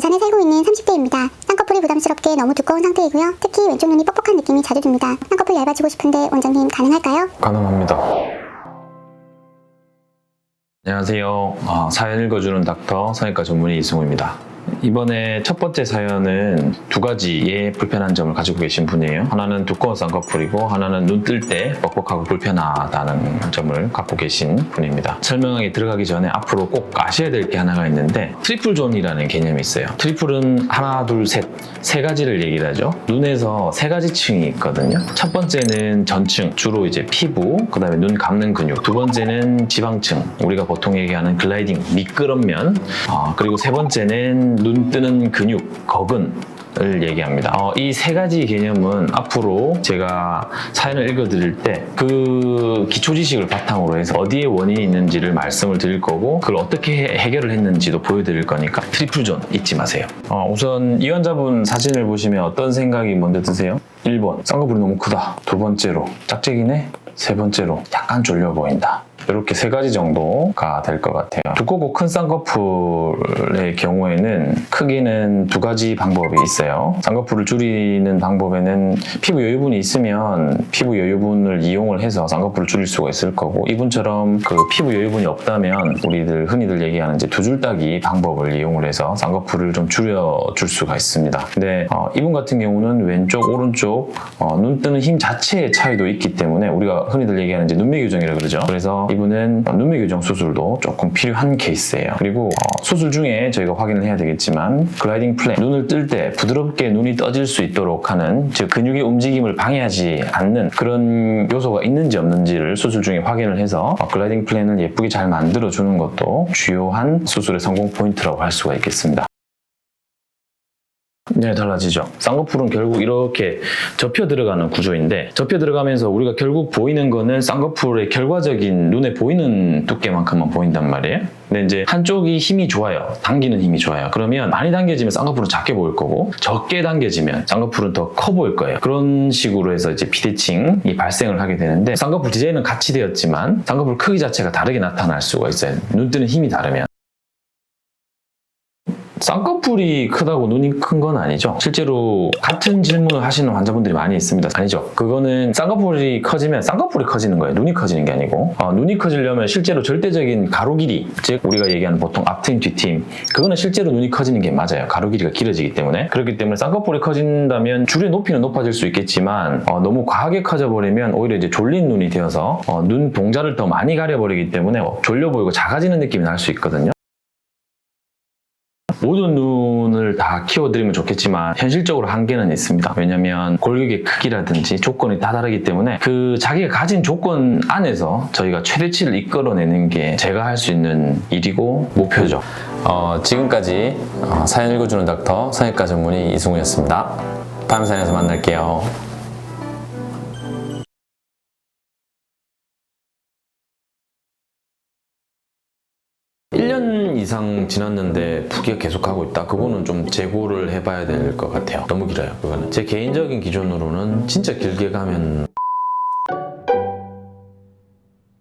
부산에 살고 있는 30대입니다. 쌍꺼풀이 부담스럽게 너무 두꺼운 상태이고요. 특히 왼쪽 눈이 뻑뻑한 느낌이 자주 듭니다. 쌍꺼풀 얇아지고 싶은데 원장님 가능할까요? 가능합니다. 안녕하세요. 사연 읽어주는 닥터 성형외과 전문의 이승우입니다. 이번에 첫 번째 사연은 두 가지의 불편한 점을 가지고 계신 분이에요. 하나는 두꺼운 쌍꺼풀이고 하나는 눈 뜰 때 뻑뻑하고 불편하다는 점을 갖고 계신 분입니다. 설명하기 들어가기 전에 앞으로 꼭 아셔야 될 게 하나가 있는데 트리플 존이라는 개념이 있어요. 트리플은 하나, 둘, 세 가지를 얘기를 하죠. 눈에서 세 가지 층이 있거든요. 첫 번째는 전층, 주로 이제 피부, 그 다음에 눈 감는 근육. 두 번째는 지방층, 우리가 보통 얘기하는 글라이딩, 미끄럼면. 그리고 세 번째는 눈 뜨는 근육, 거근을 얘기합니다. 이 세 가지 개념은 앞으로 제가 사연을 읽어드릴 때 그 기초 지식을 바탕으로 해서 어디에 원인이 있는지를 말씀을 드릴 거고 그걸 어떻게 해결을 했는지도 보여드릴 거니까 트리플 존 잊지 마세요. 우선 이 환자분 사진을 보시면 어떤 생각이 먼저 드세요? 1번, 쌍꺼풀이 너무 크다. 두 번째로, 짝짝이네. 세 번째로, 약간 졸려 보인다. 이렇게 세 가지 정도가 될 것 같아요. 두껍고 큰 쌍꺼풀의 경우에는 크기는 두 가지 방법이 있어요. 쌍꺼풀을 줄이는 방법에는 피부 여유분이 있으면 피부 여유분을 이용을 해서 쌍꺼풀을 줄일 수가 있을 거고, 이분처럼 그 피부 여유분이 없다면 우리들 흔히들 얘기하는 이제 두 줄 따기 방법을 이용을 해서 쌍꺼풀을 좀 줄여줄 수가 있습니다. 근데 이분 같은 경우는 왼쪽, 오른쪽 눈 뜨는 힘 자체의 차이도 있기 때문에 우리가 흔히들 얘기하는 이제 눈매 교정이라고 그러죠. 그래서 이분은 눈매 교정 수술도 조금 필요한 케이스예요. 그리고 수술 중에 저희가 확인을 해야 되겠지만 글라이딩 플랜, 눈을 뜰 때 부드럽게 눈이 떠질 수 있도록 하는, 즉 근육의 움직임을 방해하지 않는 그런 요소가 있는지 없는지를 수술 중에 확인을 해서 글라이딩 플랜을 예쁘게 잘 만들어주는 것도 주요한 수술의 성공 포인트라고 할 수가 있겠습니다. 네, 달라지죠. 쌍꺼풀은 결국 이렇게 접혀 들어가는 구조인데, 접혀 들어가면서 우리가 결국 보이는 거는 쌍꺼풀의 결과적인 눈에 보이는 두께만큼만 보인단 말이에요. 근데 이제 한쪽이 힘이 좋아요. 당기는 힘이 좋아요. 그러면 많이 당겨지면 쌍꺼풀은 작게 보일 거고, 적게 당겨지면 쌍꺼풀은 더 커 보일 거예요. 그런 식으로 해서 이제 비대칭이 발생을 하게 되는데, 쌍꺼풀 디자인은 같이 되었지만 쌍꺼풀 크기 자체가 다르게 나타날 수가 있어요. 눈 뜨는 힘이 다르면. 쌍꺼풀이 크다고 눈이 큰 건 아니죠. 실제로 같은 질문을 하시는 환자분들이 많이 있습니다. 아니죠. 그거는 쌍꺼풀이 커지면 쌍꺼풀이 커지는 거예요. 눈이 커지는 게 아니고, 눈이 커지려면 실제로 절대적인 가로 길이, 즉 우리가 얘기하는 보통 앞트임, 뒤트임, 그거는 실제로 눈이 커지는 게 맞아요. 가로 길이가 길어지기 때문에. 그렇기 때문에 쌍꺼풀이 커진다면 줄의 높이는 높아질 수 있겠지만 너무 과하게 커져버리면 오히려 이제 졸린 눈이 되어서 눈 동자를 더 많이 가려버리기 때문에 졸려 보이고 작아지는 느낌이 날 수 있거든요. 모든 눈을 다 키워드리면 좋겠지만 현실적으로 한계는 있습니다. 왜냐하면 골격의 크기라든지 조건이 다 다르기 때문에 그 자기가 가진 조건 안에서 저희가 최대치를 이끌어내는 게 제가 할 수 있는 일이고 목표죠. 지금까지 사연 읽어주는 닥터 성형외과 전문의 이승우였습니다. 다음 사연에서 만날게요. 1년 이상 지났는데 붓기가 계속하고 있다. 그거는 좀 재고를 해봐야 될 것 같아요. 너무 길어요, 그거는. 제 개인적인 기준으로는 진짜 길게 가면